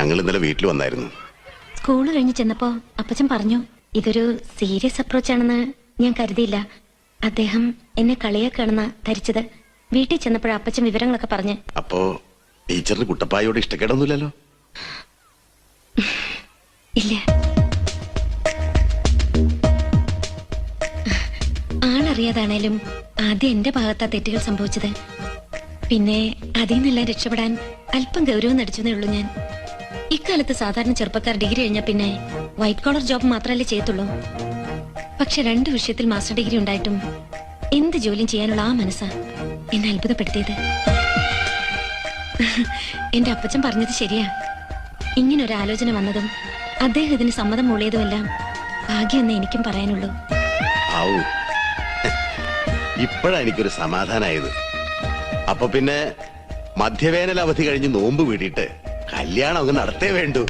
ഞങ്ങൾ ഇന്നലെ വീട്ടിൽ വന്നായിരുന്നു. സ്കൂള് കഴിഞ്ഞ് ചെന്നപ്പോ അപ്പച്ചൻ പറഞ്ഞു ഇതൊരു സീരിയസ് അപ്രോച്ച് ആണെന്ന് ഞാൻ കരുതിയില്ല. അദ്ദേഹം എന്നെ കളിയാക്കാണെന്ന ധരിച്ചത്. വീട്ടിൽ ചെന്നപ്പോഴ അപ്പച്ചൻ വിവരങ്ങളൊക്കെ പറഞ്ഞ്. അപ്പോ ടീച്ചറിന് കുട്ടപ്പായോട് ഇഷ്ടക്കേടൊന്നുമില്ലല്ലോ? ഇല്ല. ആളറിയാതാണേലും ആദ്യം എന്റെ ഭാഗത്താ തെറ്റുകൾ സംഭവിച്ചത്. പിന്നെ അതിൽ നിന്നെല്ലാം രക്ഷപ്പെടാൻ അല്പം ഗൗരവം നടിച്ചതേ ഉള്ളൂ ഞാൻ. ഇക്കാലത്ത് സാധാരണ ചെറുപ്പക്കാർ ഡിഗ്രി കഴിഞ്ഞാൽ പിന്നെ വൈറ്റ് കോളർ ജോബ് മാത്രമല്ലേ ചെയ്യത്തുള്ളൂ. പക്ഷെ 2 വിഷയത്തിൽ മാസ്റ്റർ ഡിഗ്രി ഉണ്ടായിട്ടും എന്ത് ജോലിയും ചെയ്യാനുള്ള ആ മനസ്സാ എന്നെ അത്ഭുതപ്പെടുത്തിയത്. എന്റെ അപ്പച്ചൻ പറഞ്ഞത് ശരിയാ. ഇങ്ങനൊരു ആലോചന വന്നതും അദ്ദേഹം ഇതിന് സമ്മതം മൂളിയതുമെല്ലാം ഭാഗ്യമെന്നേ എനിക്കും പറയാനുള്ളൂ. ഇപ്പോഴാ എനിക്കൊരു സമാധാനായത്. അപ്പൊ പിന്നെ മധ്യവേനൽ അവധി കഴിഞ്ഞ് നോമ്പ് വീടിയിട്ട് കല്യാണം അങ്ങ് നടത്തേ വേണ്ടു.